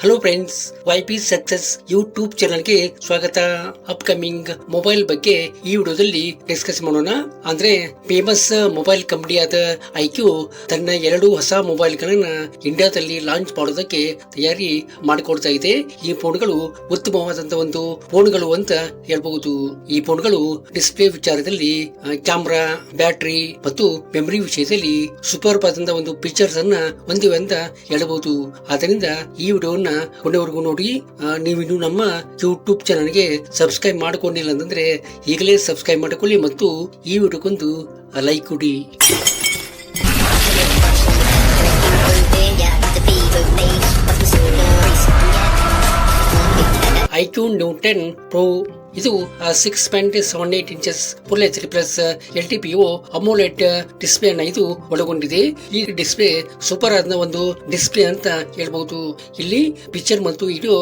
Hello friends, YP success YouTube ಚಾನಲ್ಗೆ ಸ್ವಾಗತ. Upcoming mobile ಬಗ್ಗೆ ಈ ವಿಡಿಯೋದಲ್ಲಿ ಡಿಸ್ಕಸ್ ಮಾಡೋಣ. ಅಂದ್ರೆ ಫೇಮಸ್ ಮೊಬೈಲ್ ಕಂಪನಿಯಾದ ಐಕ್ಯೂ ತನ್ನ 2 ಹೊಸ ಮೊಬೈಲ್ ಗಳನ್ನ ಇಂಡಿಯಾದಲ್ಲಿ ಲಾಂಚ್ ಮಾಡೋದಕ್ಕೆ ತಯಾರಿ ಮಾಡಿಕೊಡ್ತಾ ಇದೆ. ಈ ಫೋನ್ಗಳು ಉತ್ತಮವಾದಂತಹ ಒಂದು ಫೋನ್ಗಳು ಅಂತ ಹೇಳ್ಬಹುದು. ಈ ಫೋನ್ಗಳು ಡಿಸ್ಪ್ಲೇ ವಿಚಾರದಲ್ಲಿ, ಕ್ಯಾಮ್ರಾ, ಬ್ಯಾಟರಿ ಮತ್ತು ಮೆಮರಿ ವಿಷಯದಲ್ಲಿ ಸೂಪರ್ ಆದಂತಹ ಒಂದು ಫೀಚರ್ಸ್ ಅನ್ನ ಹೊಂದಿವೆ ಅಂತ ಹೇಳಬಹುದು. ಆದ್ದರಿಂದ ಈ ವಿಡಿಯೋನ ಕೊನೆವರೆಗೂ ನೋಡಿ. ನೀವಿನ್ನು ನಮ್ಮ ಯೂಟ್ಯೂಬ್ ಚಾನಲ್ಗೆ ಸಬ್ಸ್ಕ್ರೈಬ್ ಮಾಡಿಕೊಂಡಿಲ್ಲ ಅಂತಂದ್ರೆ ಈಗಲೇ ಸಬ್ಸ್ಕ್ರೈಬ್ ಮಾಡಿಕೊಳ್ಳಿ ಮತ್ತು ಈ ವಿಡಿಯೋಗೊಂದು ಲೈಕ್ ಕೊಡಿ. ಐಕ್ಯೂ ನ್ಯೂ 10 Pro ಇದು 6.78 inches full HD plus LTPO ಅಮೋಲೆಡ್ display ಅನ್ನ ಇದು ಒಳಗೊಂಡಿದೆ. ಈ ಡಿಸ್ಪ್ಲೇ ಸೂಪರ್ ಆದ ಒಂದು ಡಿಸ್ಪ್ಲೇ ಅಂತ ಹೇಳ್ಬಹುದು. ಇಲ್ಲಿ ಪಿಕ್ಚರ್ ಮತ್ತು ವಿಡಿಯೋ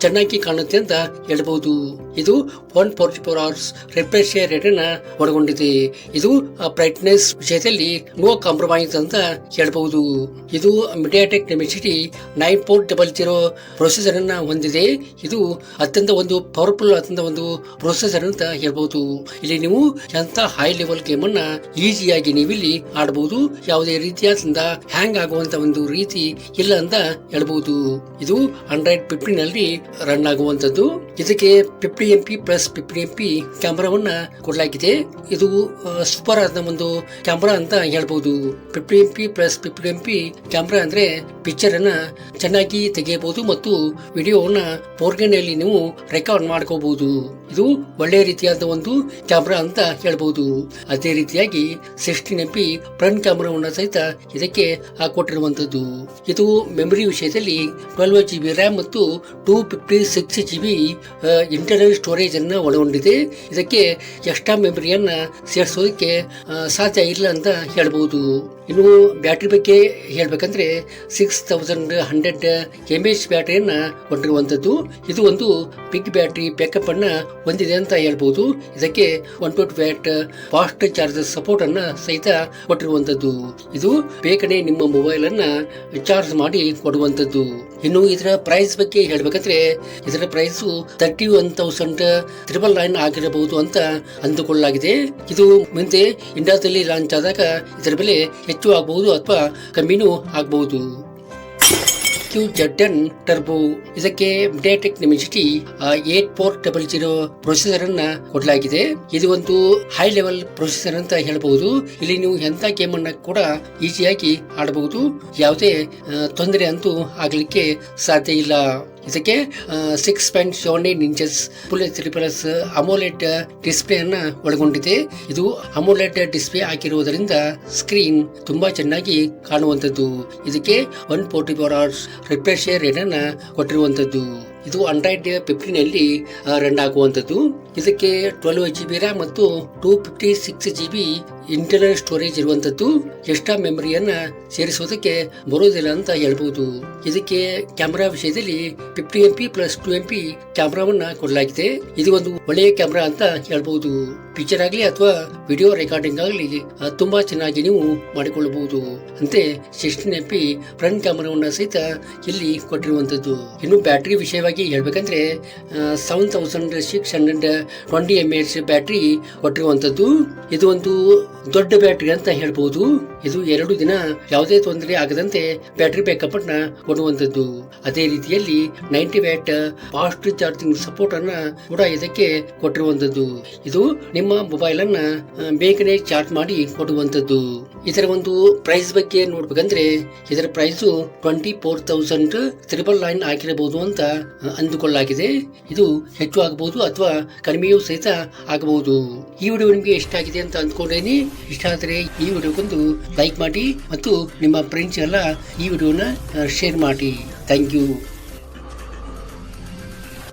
ಚೆನ್ನಾಗಿ ಕಾಣುತ್ತೆ ಅಂತ ಹೇಳ್ಬಹುದು. ಇದು 144 Hz ರಿಫ್ರೆಶ್ ರೇಟ್ ಅನ್ನ ಒಳಗೊಂಡಿದೆ. ಇದು ಬ್ರೈಟ್ನೆಸ್ ವಿಷಯದಲ್ಲಿ ನೋ ಕಾಂಪ್ರಮೈಸ್ ಅಂತ ಹೇಳ್ಬಹುದು. ಇದು ಮೀಡಿಯಾಟೆಕ್ ಡಿಮೆನ್ಸಿಟಿ 9400 ಪ್ರೊಸೆಸರ್ ಅನ್ನ ಹೊಂದಿದೆ. ಇದು ಅತ್ಯಂತ ಒಂದು ಪವರ್ಫುಲ್ ಆದಂತ ಒಂದು ಪ್ರೊಸೆಸರ್ ಅಂತ ಹೇಳ್ಬಹುದು. ಇಲ್ಲಿ ನೀವು ಎಂತ ಹೈ ಲೆವೆಲ್ ಗೇಮ್ ಅನ್ನ ಈಸಿಯಾಗಿ ನೀವಿಲ್ಲಿ ಆಡಬಹುದು. ಯಾವುದೇ ರೀತಿಯಾದ ಹ್ಯಾಂಗ್ ಆಗುವಂತ ಒಂದು ರೀತಿ ಇಲ್ಲ ಅಂತ ಹೇಳ್ಬಹುದು. ಇದು Android 15 ನಲ್ಲಿ ರನ್ ಆಗುವಂತದ್ದು. ಇದಕ್ಕೆ 50MP ಪ್ಲಸ್ 50MP ಕ್ಯಾಮೆರಾವನ್ನ ಕೊಡಲಾಗಿದೆ. ಇದು ಸೂಪರ್ ಆದ ಒಂದು ಕ್ಯಾಮೆರಾ ಅಂತ ಹೇಳ್ಬಹುದು. 50MP ಪ್ಲಸ್ 50MP ಕ್ಯಾಮೆರಾ ಅಂದ್ರೆ ಪಿಕ್ಚರ್ ಅನ್ನ ಚೆನ್ನಾಗಿ ತೆಗೆಯಬಹುದು ಮತ್ತು ವಿಡಿಯೋವನ್ನ 4K ನಲ್ಲಿ ನೀವು ರೆಕಾರ್ಡ್ ಮಾಡ್ಕೋಬಹುದು. ಇದು ಒಳ್ಳೆಯ ರೀತಿಯಾದ ಒಂದು ಕ್ಯಾಮೆರಾ ಅಂತ ಹೇಳ್ಬಹುದು. ಅದೇ ರೀತಿಯಾಗಿ 16MP ಫ್ರಂಟ್ ಕ್ಯಾಮೆರಾವನ್ನ ಸಹಿತ ಇದಕ್ಕೆ ಕೊಟ್ಟಿರುವಂತದ್ದು. ಇದು ಮೆಮರಿ ವಿಷಯದಲ್ಲಿ 12GB RAM ಮತ್ತು 256GB ಇಂಟರ್ನಲ್ ಸ್ಟೋರೇಜ್ ಅನ್ನ ಒಳಗೊಂಡಿದೆ. ಇದಕ್ಕೆ ಎಕ್ಸ್ಟ್ರಾ ಮೆಮರಿಯನ್ನ ಸೇರಿಸೋದಕ್ಕೆ ಸಾಧ್ಯ ಇಲ್ಲ ಅಂತ ಹೇಳ್ಬಹುದು. ಇನ್ನು ಬ್ಯಾಟರಿ ಬಗ್ಗೆ ಹೇಳ್ಬೇಕಂದ್ರೆ 6100 mAh ಬ್ಯಾಟರಿಯನ್ನ ಕೊಟ್ಟಿರುವಂತದ್ದು. ಇದು ಒಂದು ಬಿಗ್ ಬ್ಯಾಟರಿ ಬ್ಯಾಕಪ್ ಅನ್ನ ಹೊಂದಿದೆ ಅಂತ ಹೇಳ್ಬಹುದು. ಇದಕ್ಕೆ 120W ಫಾಸ್ಟ್ ಚಾರ್ಜರ್ ಸಪೋರ್ಟ್ ಅನ್ನ ಸಹಿತ ಕೊಟ್ಟಿರುವಂತದ್ದು. ಇದು ಬೇಗನೆ ನಿಮ್ಮ ಮೊಬೈಲ್ ಅನ್ನ ಚಾರ್ಜ್ ಮಾಡಿ ಕೊಡುವಂತದ್ದು. ಇನ್ನು ಇದರ ಪ್ರೈಸ್ ಬಗ್ಗೆ ಹೇಳ್ಬೇಕಂದ್ರೆ ಇದರ ಪ್ರೈಸ್ 31,999 ಆಗಿರಬಹುದು ಅಂತ ಅಂದುಕೊಳ್ಳಲಾಗಿದೆ. ಇದು ಮುಂದೆ ಇಂಡಿಯಾದಲ್ಲಿ ಲಾಂಚ್ ಆದಾಗ ಇದರ ಬೆಲೆ ಹೆಚ್ಚು ಆಗಬಹುದು ಅಥವಾ ಕಮ್ಮಿನೂ ಆಗಬಹುದು. Z10 ಟರ್ಬೋ ಇದಕ್ಕೆ ಮೀಡಿಯಾಟೆಕ್ ಡಿಮೆನ್ಸಿಟಿ 8400 ಪ್ರೊಸೆಸರ್ ಅನ್ನ ಕೊಡಲಾಗಿದೆ. ಇದು ಒಂದು ಹೈ ಲೆವೆಲ್ ಪ್ರೊಸೆಸರ್ ಅಂತ ಹೇಳಬಹುದು. ಇಲ್ಲಿ ನೀವು ಎಂತ ಗೇಮ್ ಅನ್ನ ಕೂಡ ಈಸಿಯಾಗಿ ಆಡಬಹುದು. ಯಾವುದೇ ತೊಂದರೆ ಅಂತೂ ಆಗ್ಲಿಕ್ಕೆ ಸಾಧ್ಯ ಇಲ್ಲ. ಇದಕ್ಕೆ 6.78 inches full HD plus ಅಮೋಲೆಡ್ display ಅನ್ನ ಒಳಗೊಂಡಿದೆ. ಇದು ಅಮೋಲೆಡ್ ಡಿಸ್ಪ್ಲೇ ಆಗಿರುವುದರಿಂದ ಸ್ಕ್ರೀನ್ ತುಂಬಾ ಚೆನ್ನಾಗಿ ಕಾಣುವಂತದ್ದು. ಇದಕ್ಕೆ 144 Hz ರಿಫ್ರೆಶ್ ರೇಟ್ ಅನ್ನ ಕೊಟ್ಟಿರುವಂತದ್ದು. ಇದು Android 15 ನಲ್ಲಿ ರನ್ ಆಗುವಂತದ್ದು. ಇದಕ್ಕೆ 12GB RAM ಮತ್ತು 256GB ಇಂಟರ್ನಲ್ ಸ್ಟೋರೇಜ್ ಇರುವಂತದ್ದು. ಎಕ್ಸ್ಟ್ರಾ ಮೆಮರಿಯನ್ನ ಸೇರಿಸೋದಕ್ಕೆ ಬರೋದಿಲ್ಲ ಅಂತ ಹೇಳ್ಬಹುದು. ಇದಕ್ಕೆ ಕ್ಯಾಮೆರಾ ವಿಷಯದಲ್ಲಿ 50MP ಪ್ಲಸ್ 2MP ಕ್ಯಾಮೆರಾವನ್ನ ಕೊಡಲಾಗಿದೆ. ಇದು ಒಂದು ಒಳ್ಳೆಯ ಕ್ಯಾಮೆರಾ ಅಂತ ಹೇಳ್ಬಹುದು. ಪಿಕ್ಚರ್ ಆಗಲಿ ಅಥವಾ ವಿಡಿಯೋ ರೆಕಾರ್ಡಿಂಗ್ ಆಗಲಿ ತುಂಬಾ ಚೆನ್ನಾಗಿ ನೀವು ಮಾಡಿಕೊಳ್ಳಬಹುದು. ಅಂತೆ 16MP ಫ್ರಂಟ್ ಕ್ಯಾಮೆರಾವನ್ನ ಸಹಿತ ಇಲ್ಲಿ ಕೊಟ್ಟಿರುವಂತದ್ದು. ಇನ್ನು ಬ್ಯಾಟರಿ ವಿಷಯವಾಗಿ ಹೇಳ್ಬೇಕಂದ್ರೆ 7620 mAh ಬ್ಯಾಟರಿ ಕೊಟ್ಟಿರುವಂತದ್ದು. ಇದು ಒಂದು ದೊಡ್ಡ ಬ್ಯಾಟರಿ ಅಂತ ಹೇಳ್ಬಹುದು. ಇದು 2 ದಿನ ಯಾವುದೇ ತೊಂದರೆ ಆಗದಂತೆ ಬ್ಯಾಟರಿ ಬ್ಯಾಕಪ್ ಅನ್ನ ಕೊಡುವಂತದ್ದು. ಅದೇ ರೀತಿಯಲ್ಲಿ 90W ಫಾಸ್ಟ್ ಚಾರ್ಜಿಂಗ್ ಸಪೋರ್ಟ್ ಅನ್ನ ಕೂಡ ಇದಕ್ಕೆ ಕೊಟ್ಟಿರುವಂತದ್ದು. ಇದು ನಿಮ್ಮ ಮೊಬೈಲ್ ಅನ್ನ ಬೇಗನೆ ಚಾರ್ಜ್ ಮಾಡಿ ಕೊಡುವಂತದ್ದು. ಇದರ ಒಂದು ಪ್ರೈಸ್ ಬಗ್ಗೆ ನೋಡ್ಬೇಕಂದ್ರೆ ಇದರ ಪ್ರೈಸ್ 24,999 ಆಗಿರಬಹುದು ಅಂತ ಅಂದುಕೊಳ್ಳಲಾಗಿದೆ. ಇದು ಹೆಚ್ಚು ಆಗಬಹುದು ಅಥವಾ ಕಡಿಮೆಯೂ ಸಹಿತ ಆಗಬಹುದು. ಈ ವಿಡಿಯೋ ನಿಮಗೆ ಇಷ್ಟ ಆಗಿದೆ ಅಂತ ಅಂದ್ಕೊಂಡೇನಿ. ಇಷ್ಟ ಆದರೆ ಈ ವಿಡಿಯೋಗೊಂದು ಲೈಕ್ ಮಾಡಿ ಮತ್ತು ನಿಮ್ಮ ಫ್ರೆಂಡ್ಸ್ ಎಲ್ಲ ಈ ವಿಡಿಯೋನ ಶೇರ್ ಮಾಡಿ. Thank you.